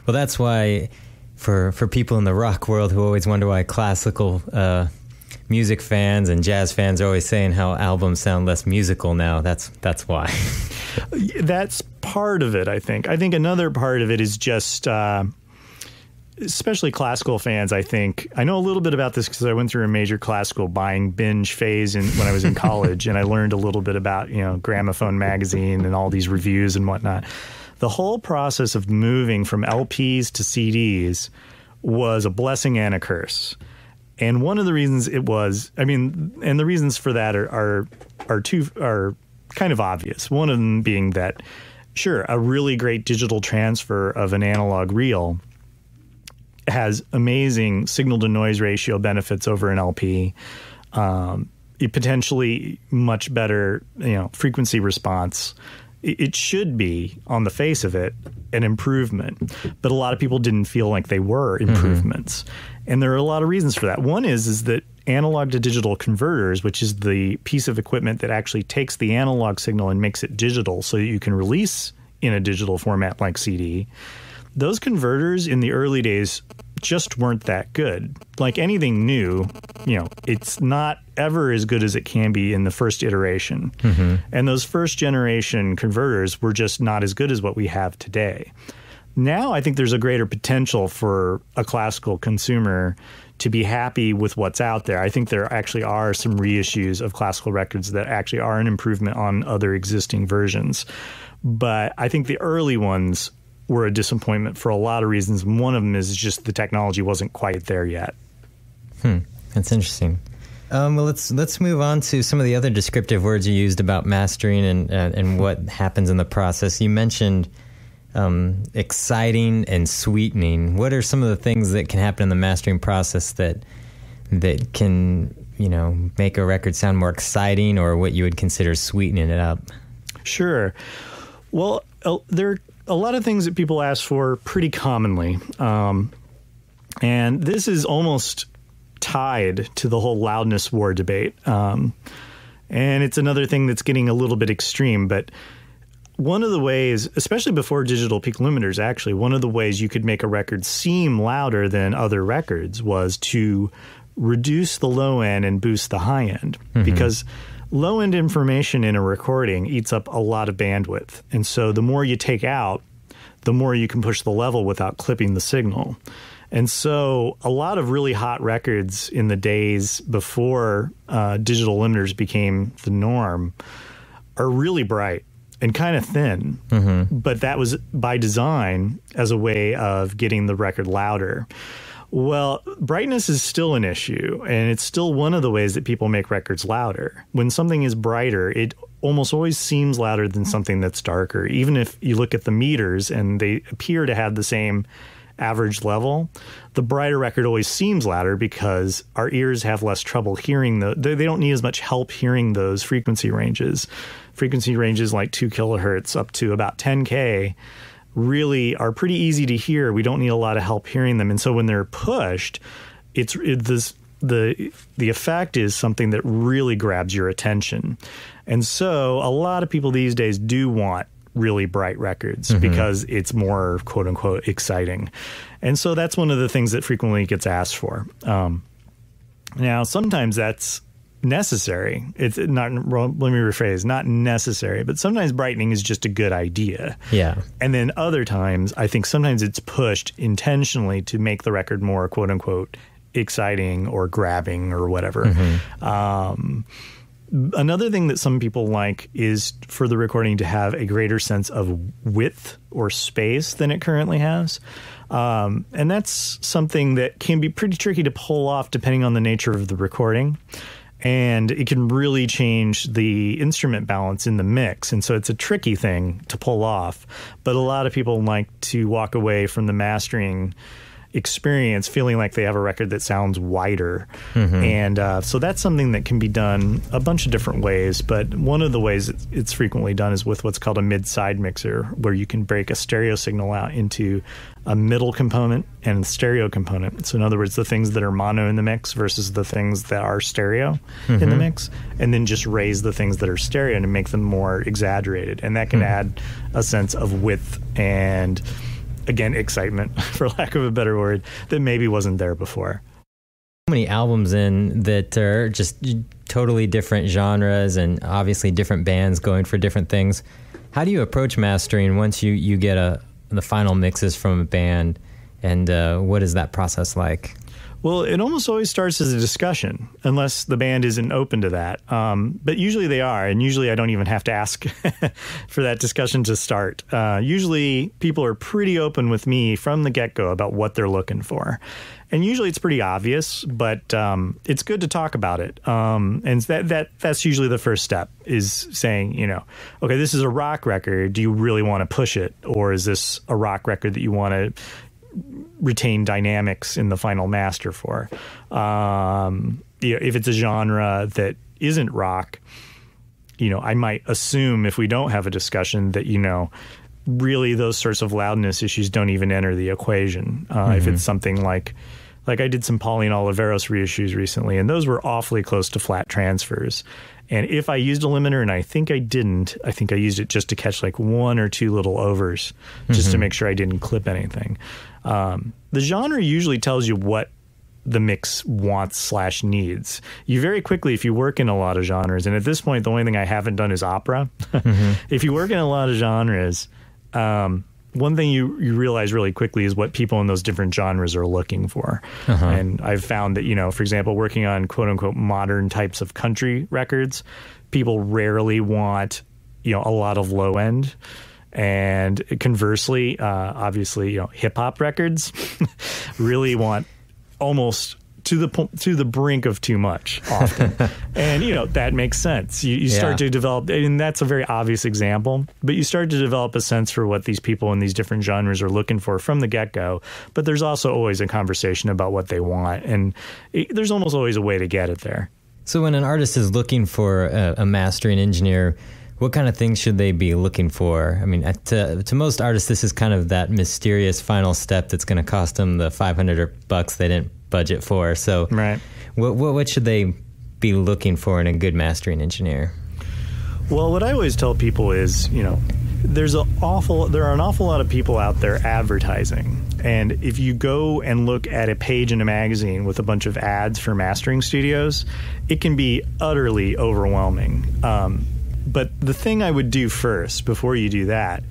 Well, that's why for people in the rock world who always wonder why classical music fans and jazz fans are always saying how albums sound less musical now, that's why. That's part of it, I think. I think another part of it is just, especially classical fans, I think. I know a little bit about this because I went through a major classical buying binge phase when I was in college, and I learned a little bit about, Gramophone magazine and all these reviews and whatnot. The whole process of moving from LPs to CDs was a blessing and a curse. And one of the reasons it was, and the reasons for that are kind of obvious. One of them being that, sure, a really great digital transfer of an analog reel has amazing signal-to-noise ratio benefits over an LP, potentially much better, frequency response. It should be, on the face of it, an improvement. But a lot of people didn't feel like they were improvements. And there are a lot of reasons for that. One is that analog to digital converters, which is the piece of equipment that actually takes the analog signal and makes it digital so that you can release in a digital format like CD, those converters in the early days just weren't that good. Like anything new, it's not ever as good as it can be in the first iteration. And those first generation converters were just not as good as what we have today. Now I think there's a greater potential for a classical consumer to be happy with what's out there. I think there actually are some reissues of classical records that actually are an improvement on other existing versions. But I think the early ones were a disappointment for a lot of reasons. One of them is just the technology wasn't quite there yet. That's interesting. Well, let's move on to some of the other descriptive words you used about mastering and what happens in the process. You mentioned exciting and sweetening. What are some of the things that can happen in the mastering process that can, make a record sound more exciting, or what you would consider sweetening it up? Sure. Well, there are a lot of things that people ask for pretty commonly. And this is almost tied to the whole loudness war debate. And it's another thing that's getting a little bit extreme. But one of the ways, especially before digital peak limiters, actually, one of the ways you could make a record seem louder than other records was to reduce the low end and boost the high end. Because low-end information in a recording eats up a lot of bandwidth. And so the more you take out, the more you can push the level without clipping the signal. And so a lot of really hot records in the days before digital limiters became the norm are really bright and kind of thin. But that was by design as a way of getting the record louder. Well, brightness is still an issue, and it's still one of the ways that people make records louder. When something is brighter, it almost always seems louder than something that's darker. Even if you look at the meters and they appear to have the same average level, the brighter record always seems louder because our ears have less trouble hearing they don't need as much help hearing those frequency ranges. Frequency ranges like 2 kilohertz up to about 10K really are pretty easy to hear. We don't need a lot of help hearing them. And so when they're pushed, the effect is something that really grabs your attention. And so a lot of people these days do want really bright records because it's more, quote unquote, exciting. And so that's one of the things that frequently gets asked for. Now, sometimes that's necessary. It's not, let me rephrase, not necessary, but sometimes brightening is just a good idea. Yeah. And then other times, I think sometimes it's pushed intentionally to make the record more, quote unquote, exciting or grabbing or whatever. Another thing that some people like is for the recording to have a greater sense of width or space than it currently has. And that's something that can be pretty tricky to pull off depending on the nature of the recording. And it can really change the instrument balance in the mix. And so it's a tricky thing to pull off. But a lot of people like to walk away from the mastering experience feeling like they have a record that sounds wider. And so that's something that can be done a bunch of different ways. But one of the ways it's frequently done is with what's called a mid-side mixer, where you can break a stereo signal out into a middle component and a stereo component. So in other words, the things that are mono in the mix versus the things that are stereo in the mix, and then just raise the things that are stereo to make them more exaggerated. And that can add a sense of width and again, excitement, for lack of a better word, that maybe wasn't there before. Many albums in that are just totally different genres and obviously different bands going for different things. How do you approach mastering once you get the final mixes from a band, and what is that process like? Well, it almost always starts as a discussion, unless the band isn't open to that. But usually they are, and usually I don't even have to ask for that discussion to start. Usually people are pretty open with me from the get-go about what they're looking for. And usually it's pretty obvious, but it's good to talk about it. And that's usually the first step, is saying, okay, this is a rock record. Do you really want to push it? Or is this a rock record that you want to retain dynamics in the final master for? If it's a genre that isn't rock, I might assume, if we don't have a discussion, that, really those sorts of loudness issues don't even enter the equation. If it's something like I did some Pauline Oliveros reissues recently, and those were awfully close to flat transfers. And if I used a limiter, and I think I didn't, I think I used it just to catch like one or two little overs, just to make sure I didn't clip anything. The genre usually tells you what the mix wants/needs. You very quickly, if you work in a lot of genres, and at this point, the only thing I haven't done is opera. If you work in a lot of genres, one thing you realize really quickly is what people in those different genres are looking for. And I've found that, for example, working on quote unquote modern types of country records, people rarely want, a lot of low end. And conversely, obviously, hip hop records really want almost to the brink of too much often. And, that makes sense. You start to develop, and that's a very obvious example, but you start to develop a sense for what these people in these different genres are looking for from the get-go. But there's also always a conversation about what they want, and there's almost always a way to get it there. So when an artist is looking for a mastering engineer, what kind of things should they be looking for? I mean, to most artists, this is kind of that mysterious final step that's going to cost them the $500 they didn't budget for. So right. What should they be looking for in a good mastering engineer? Well, what I always tell people is, there are an awful lot of people out there advertising. And if you go and look at a page in a magazine with a bunch of ads for mastering studios, it can be utterly overwhelming. But the thing I would do first, before you do that,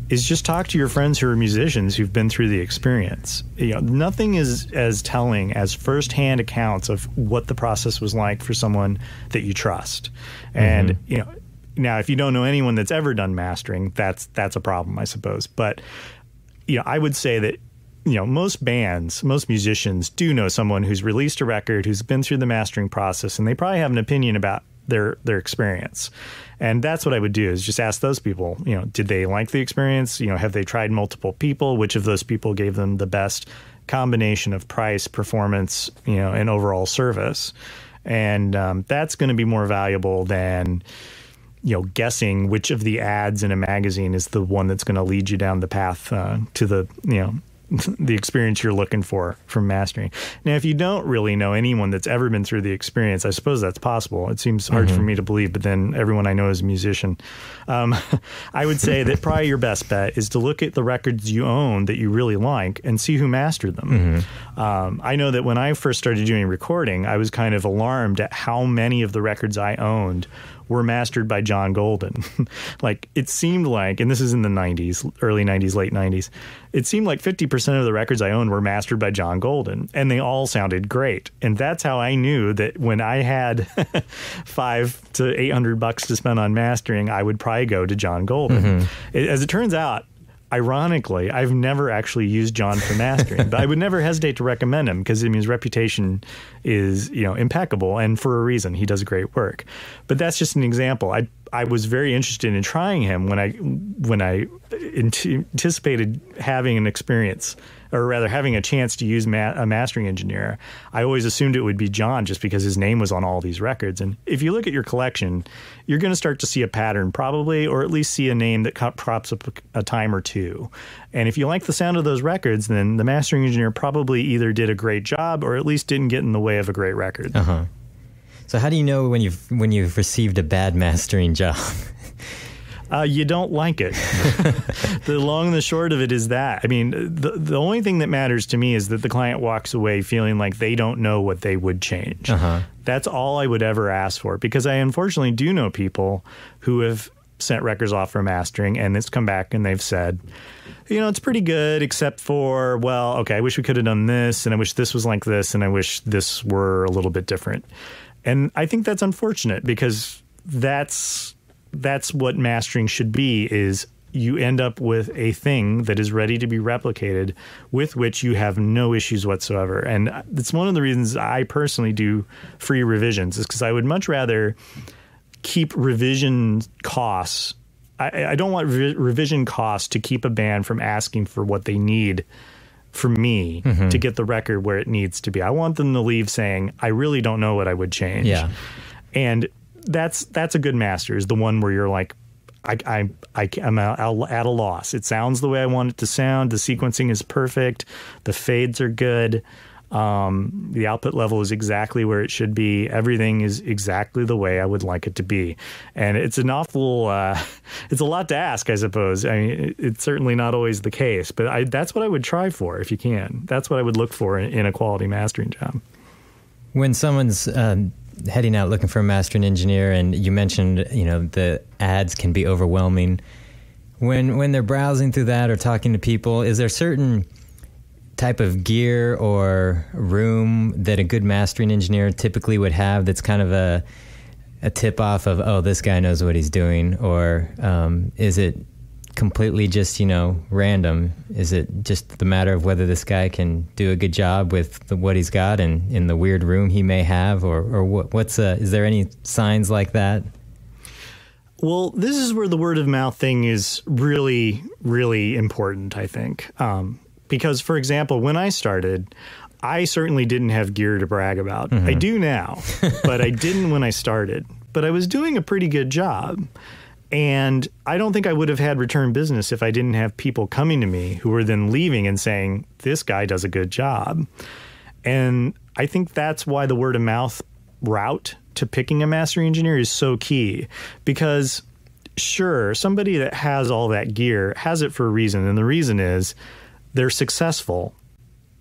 is just talk to your friends who are musicians who've been through the experience. Nothing is as telling as firsthand accounts of what the process was like for someone that you trust. And, now if you don't know anyone that's ever done mastering, that's a problem, I suppose. But, I would say that, most bands, most musicians do know someone who's released a record, who's been through the mastering process, and they probably have an opinion about their experience. And that's what I would do, is just ask those people, did they like the experience? Have they tried multiple people? Which of those people gave them the best combination of price, performance, and overall service? And that's going to be more valuable than, guessing which of the ads in a magazine is the one that's going to lead you down the path to the, the experience you're looking for from mastering. Now, if you don't really know anyone that's ever been through the experience, I suppose that's possible. It seems hard for me to believe, but then everyone I know is a musician. I would say that probably your best bet is to look at the records you own that you really like and see who mastered them. I know that when I first started doing recording, I was kind of alarmed at how many of the records I owned were mastered by John Golden. It seemed like, and this is in the 90s, early 90s, late 90s, it seemed like 50% of the records I owned were mastered by John Golden, and they all sounded great. And that's how I knew that when I had $500 to $800 to spend on mastering, I would probably go to John Golden. As it turns out, ironically, I've never actually used John for mastering, but I would never hesitate to recommend him because his reputation is, impeccable, and for a reason. He does great work. But that's just an example. I was very interested in trying him when I anticipated having an experience, or rather having a chance to use a mastering engineer. I always assumed it would be John just because his name was on all these records. And if you look at your collection, you're going to start to see a pattern probably, or at least see a name that crops up a time or two. And if you like the sound of those records, then the mastering engineer probably either did a great job or at least didn't get in the way of a great record. So how do you know when you've received a bad mastering job? You don't like it. The long and the short of it is that. I mean, the only thing that matters to me is that the client walks away feeling like they don't know what they would change. That's all I would ever ask for, because I unfortunately do know people who have sent records off for mastering, and it's come back and they've said, it's pretty good, except for, well, okay, I wish we could have done this, and I wish this was like this, and I wish this were a little bit different. And I think that's unfortunate, because that's what mastering should be, is you end up with a thing that is ready to be replicated, with which you have no issues whatsoever. And it's one of the reasons I personally do free revisions, is because I would much rather keep revision costs. I don't want revision costs to keep a band from asking for what they need for me to get the record where it needs to be. I want them to leave saying, I really don't know what I would change. Yeah. And that's a good master, is the one where you're like, I'm at a loss. It sounds the way I want it to sound. The sequencing is perfect. The fades are good. The output level is exactly where it should be. Everything is exactly the way I would like it to be. And it's an awful, it's a lot to ask, I suppose. I mean, it's certainly not always the case, but that's what I would try for if you can. That's what I would look for in a quality mastering job. When someone's heading out looking for a mastering engineer, and you mentioned, the ads can be overwhelming. When they're browsing through that or talking to people, is there certain type of gear or room that a good mastering engineer typically would have that's kind of a tip off of, oh, this guy knows what he's doing? Or is it completely just, random? Is it just the matter of whether this guy can do a good job with what he's got and in the weird room he may have? Or is there any signs like that? Well, this is where the word of mouth thing is really, really important, I think. Because, for example, when I started, I certainly didn't have gear to brag about. I do now, but I didn't when I started. But I was doing a pretty good job. And I don't think I would have had return business if I didn't have people coming to me who were then leaving and saying, this guy does a good job. And I think that's why the word of mouth route to picking a mastering engineer is so key. Because, sure, somebody that has all that gear has it for a reason. And the reason is they're successful,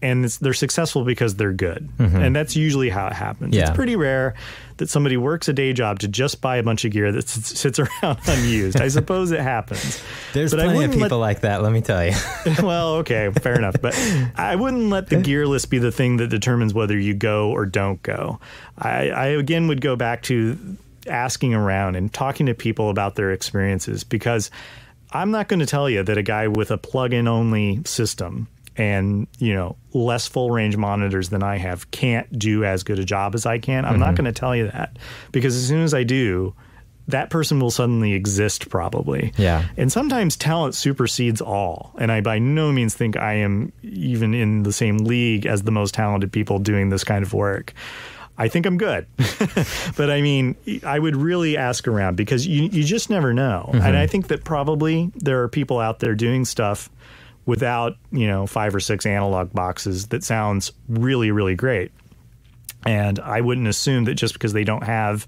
and they're successful because they're good. And that's usually how it happens. Yeah. It's pretty rare that somebody works a day job to just buy a bunch of gear that sits around unused. I suppose it happens. There's plenty of people like that, let me tell you. Well, okay, fair enough. But I wouldn't let the gear list be the thing that determines whether you go or don't go. I again would go back to asking around and talking to people about their experiences, because I'm not going to tell you that a guy with a plug-in only system and, less full range monitors than I have can't do as good a job as I can. I'm not going to tell you that, because as soon as I do, that person will suddenly exist probably. Yeah. And sometimes talent supersedes all. And I by no means think I am even in the same league as the most talented people doing this kind of work. I think I'm good. But I mean, I would really ask around, because you just never know. And I think that probably there are people out there doing stuff without, 5 or 6 analog boxes that sounds really, really great. And I wouldn't assume that just because they don't have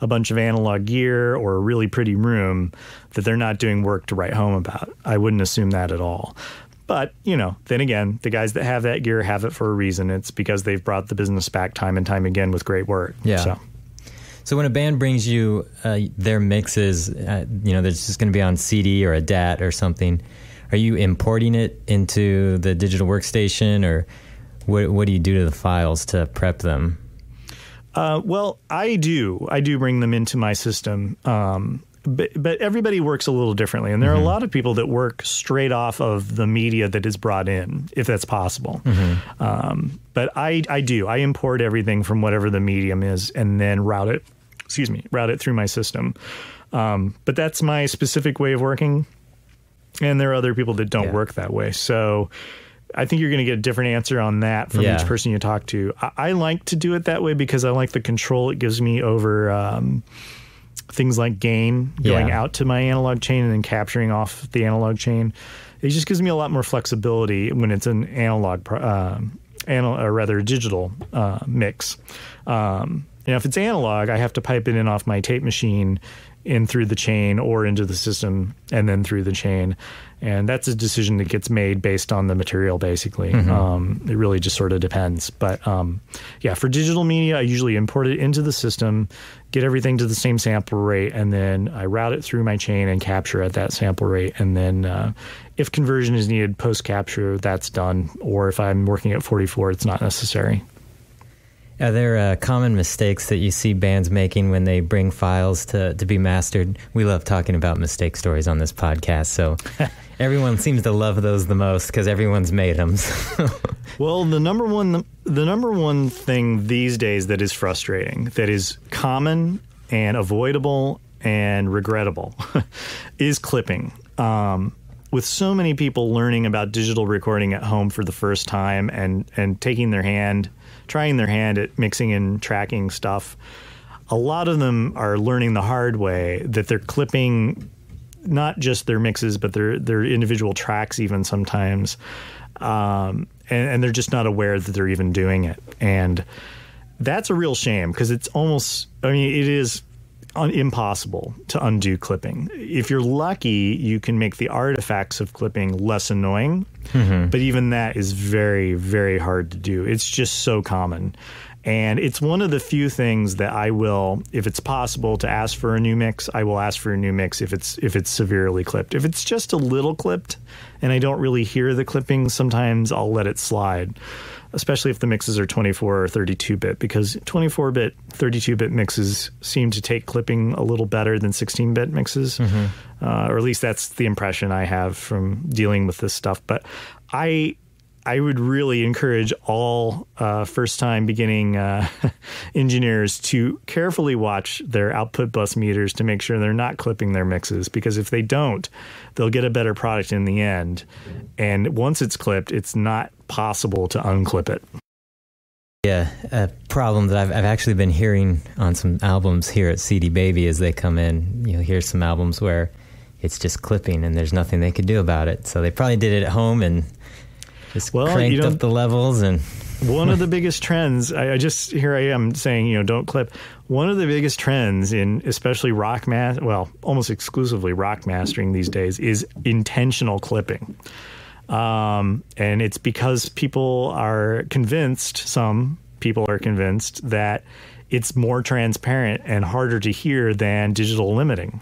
a bunch of analog gear or a really pretty room that they're not doing work to write home about. I wouldn't assume that at all. But, then again, the guys that have that gear have it for a reason. It's because they've brought the business back time and time again with great work. Yeah. So when a band brings you their mixes, that's just going to be on CD or a DAT or something, are you importing it into the digital workstation, or what do you do to the files to prep them? Well, I do bring them into my system. But everybody works a little differently, and there are a lot of people that work straight off of the media that is brought in, if that's possible. But I do. I import everything from whatever the medium is and then route it through my system. But that's my specific way of working, and there are other people that don't work that way. So I think you're going to get a different answer on that from each person you talk to. I like to do it that way because I like the control it gives me over things like gain going out to my analog chain and then capturing off the analog chain. It just gives me a lot more flexibility when it's an analog, or rather digital mix. And Now, if it's analog, I have to pipe it in off my tape machine in through the chain or into the system and then through the chain. And that's a decision that gets made based on the material, basically. It really just sort of depends. But yeah, for digital media, I usually import it into the system, get everything to the same sample rate, and then I route it through my chain and capture at that sample rate. And then if conversion is needed post-capture, that's done. Or if I'm working at 44, it's not necessary. Are there common mistakes that you see bands making when they bring files to be mastered? We love talking about mistake stories on this podcast, so everyone seems to love those the most because everyone's made them. Well, the number one thing these days that is frustrating, that is common and avoidable and regrettable, is clipping. With so many people learning about digital recording at home for the first time and trying their hand at mixing and tracking stuff, a lot of them are learning the hard way that they're clipping not just their mixes, but their individual tracks even sometimes. And they're just not aware that they're even doing it. And that's a real shame because it is impossible to undo clipping. If you're lucky, you can make the artifacts of clipping less annoying, but even that is very, very hard to do. It's just so common. And it's one of the few things that I will, if it's possible to ask for a new mix, I will ask for a new mix if it's severely clipped. If it's just a little clipped and I don't really hear the clipping, sometimes I'll let it slide, especially if the mixes are 24 or 32-bit, because 24-bit, 32-bit mixes seem to take clipping a little better than 16-bit mixes, or at least that's the impression I have from dealing with this stuff. But I would really encourage all first-time beginning engineers to carefully watch their output bus meters to make sure they're not clipping their mixes, because if they don't, they'll get a better product in the end. And once it's clipped, it's not possible to unclip it. Yeah, a problem that I've actually been hearing on some albums here at CD Baby as they come in. You'll hear some albums where it's just clipping and there's nothing they could do about it. So they probably did it at home and just cranked up the levels. And one of the biggest trends, here I am saying, don't clip. One of the biggest trends in especially almost exclusively rock mastering these days is intentional clipping. And it's because some people are convinced that it's more transparent and harder to hear than digital limiting.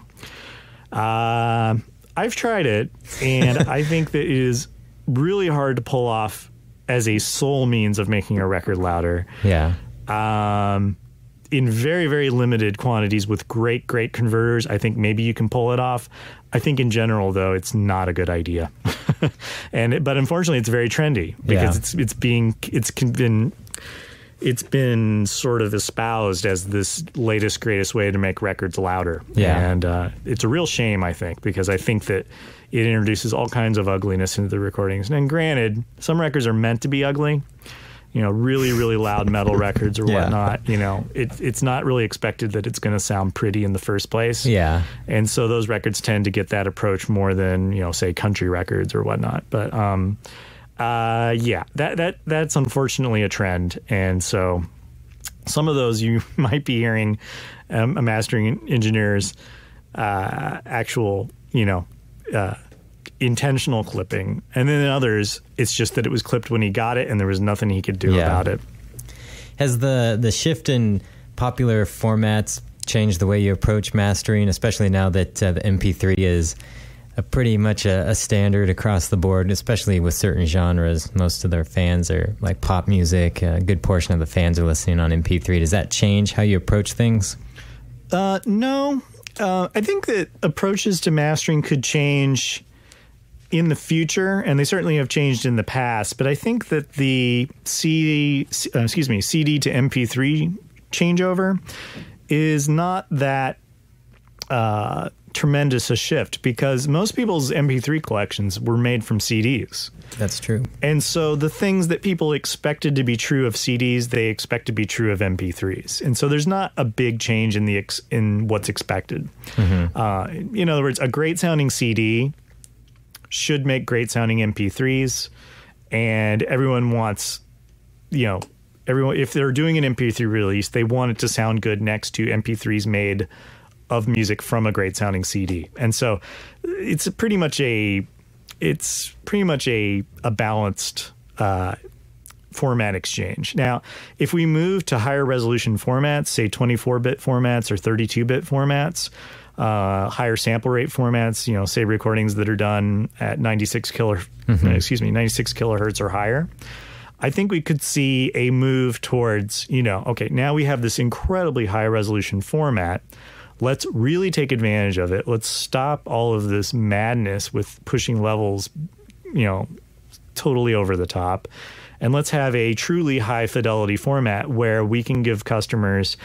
I've tried it, and I think that it is really hard to pull off as a sole means of making a record louder. Yeah. In very, very limited quantities with great, great converters, I think maybe you can pull it off. I think in general, though, it's not a good idea. But unfortunately, it's very trendy because it's been sort of espoused as this latest, greatest way to make records louder. Yeah. And it's a real shame, I think, because I think that it introduces all kinds of ugliness into the recordings. And granted, some records are meant to be ugly. Really, really loud metal records or whatnot. It's not really expected that it's going to sound pretty in the first place. Yeah. And so those records tend to get that approach more than, say, country records or whatnot. But that's unfortunately a trend. And so some of those you might be hearing mastering engineers intentional clipping, and then in others it's just that it was clipped when he got it and there was nothing he could do about it. Has the shift in popular formats changed the way you approach mastering, especially now that the MP3 is pretty much a standard across the board, especially with certain genres? Most of their fans are like pop music. A good portion of the fans are listening on MP3. Does that change how you approach things? No. I think that approaches to mastering could change in the future, and they certainly have changed in the past. But I think that the CD to MP3 changeover is not that tremendous a shift, because most people's MP3 collections were made from CDs. That's true. And so the things that people expected to be true of CDs, they expect to be true of MP3s. And so there's not a big change in what's expected. Mm-hmm. In other words, a great sounding CD should make great sounding MP3s, and everyone wants, everyone, if they're doing an MP3 release, they want it to sound good next to MP3s made of music from a great sounding CD. And so it's pretty much a balanced format exchange. Now, if we move to higher resolution formats, say 24-bit formats or 32-bit formats, higher sample rate formats, say recordings that are done at 96 kilohertz or higher, I think we could see a move towards, okay, now we have this incredibly high resolution format. Let's really take advantage of it. Let's stop all of this madness with pushing levels, totally over the top. And let's have a truly high fidelity format where we can give customers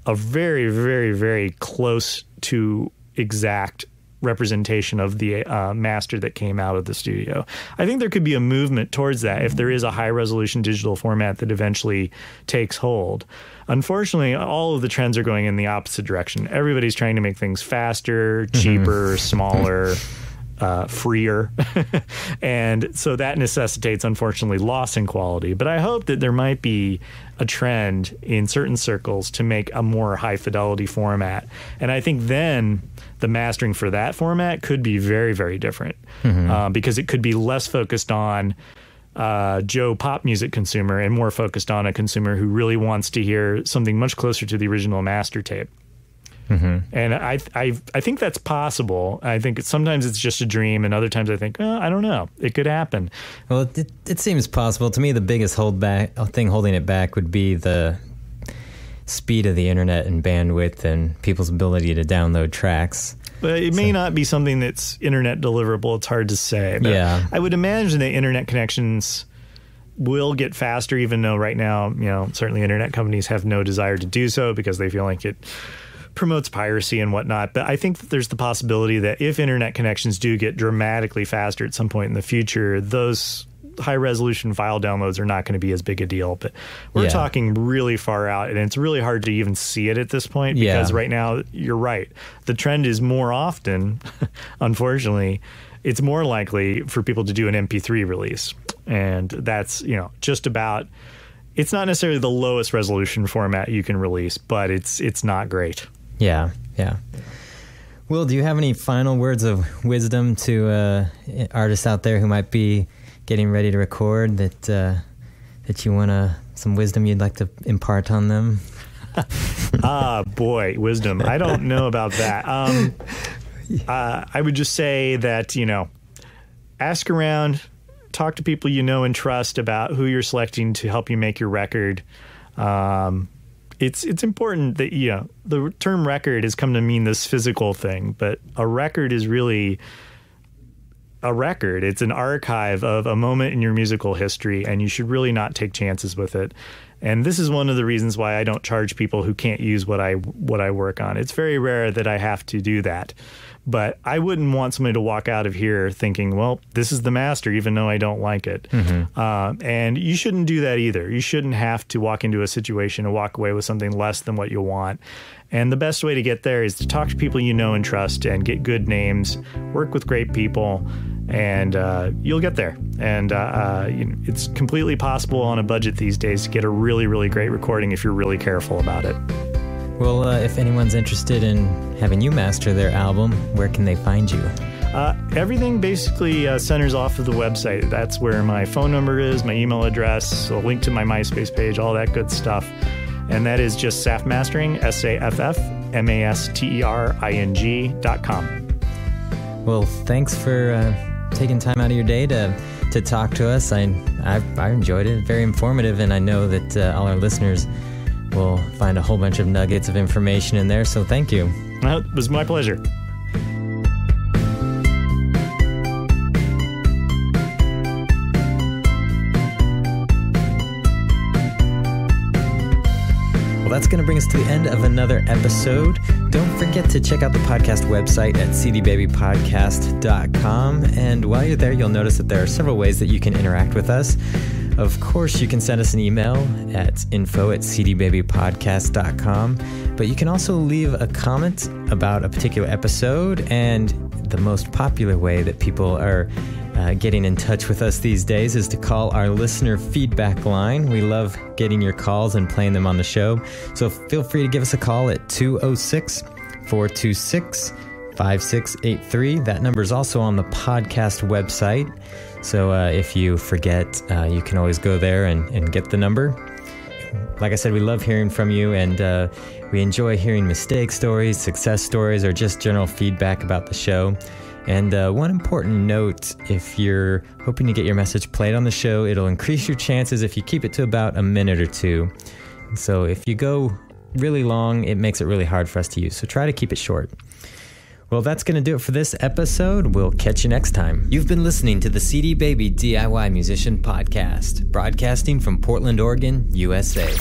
a very, very, very close to exact representation of the master that came out of the studio. I think there could be a movement towards that if there is a high resolution digital format that eventually takes hold. Unfortunately, all of the trends are going in the opposite direction. Everybody's trying to make things faster, cheaper, smaller, freer. And so that necessitates, unfortunately, loss in quality. But I hope that there might be a trend in certain circles to make a more high fidelity format. And I think then the mastering for that format could be very, very different because it could be less focused on Joe pop music consumer and more focused on a consumer who really wants to hear something much closer to the original master tape. And I think that's possible. I think sometimes it's just a dream, and other times I think, I don't know, it could happen. Well, it seems possible to me. The biggest thing holding it back would be the speed of the internet and bandwidth and people's ability to download tracks. But it may not be something that's internet deliverable. It's hard to say. But yeah, I would imagine that internet connections will get faster, even though right now, certainly internet companies have no desire to do so because they feel like it promotes piracy and whatnot. But I think that there's the possibility that if internet connections do get dramatically faster at some point in the future, those high resolution file downloads are not going to be as big a deal. But we're talking really far out, and it's really hard to even see it at this point because right now, you're right. The trend is more often, unfortunately, it's more likely for people to do an MP3 release. And that's, just about, it's not necessarily the lowest resolution format you can release, but it's not great. Yeah. Will, do you have any final words of wisdom to artists out there who might be getting ready to record that you want some wisdom you'd like to impart on them? Boy, wisdom. I don't know about that. I would just say that, ask around, talk to people you know and trust about who you're selecting to help you make your record. It's important that, the term record has come to mean this physical thing, but a record is really a record. It's an archive of a moment in your musical history, and you should really not take chances with it. And this is one of the reasons why I don't charge people who can't use what I work on. It's very rare that I have to do that. But I wouldn't want somebody to walk out of here thinking, well, this is the master, even though I don't like it. And you shouldn't do that either. You shouldn't have to walk into a situation and walk away with something less than what you want. And the best way to get there is to talk to people you know and trust and get good names, work with great people, and you'll get there. And it's completely possible on a budget these days to get a really, really great recording if you're really careful about it. Well, if anyone's interested in having you master their album, where can they find you? Everything basically centers off of the website. That's where my phone number is, my email address, a link to my MySpace page, all that good stuff. And that is just Saff Mastering, SaffMastering.com. Well, thanks for taking time out of your day to talk to us. I enjoyed it. Very informative, and I know that all our listeners will find a whole bunch of nuggets of information in there, so thank you. Well, it was my pleasure. Well, that's going to bring us to the end of another episode. Don't forget to check out the podcast website at cdbabypodcast.com. And while you're there, you'll notice that there are several ways that you can interact with us. Of course, you can send us an email at info@cdbabypodcast.com. But you can also leave a comment about a particular episode. And the most popular way that people are getting in touch with us these days is to call our listener feedback line. We love getting your calls and playing them on the show. So feel free to give us a call at 206-426-5683. That number is also on the podcast website. So if you forget, you can always go there and get the number. Like I said, we love hearing from you, and we enjoy hearing mistake stories, success stories, or just general feedback about the show. And one important note, if you're hoping to get your message played on the show, it'll increase your chances if you keep it to about a minute or two. So if you go really long, it makes it really hard for us to use. So try to keep it short. Well, that's going to do it for this episode. We'll catch you next time. You've been listening to the CD Baby DIY Musician Podcast, broadcasting from Portland, Oregon, USA.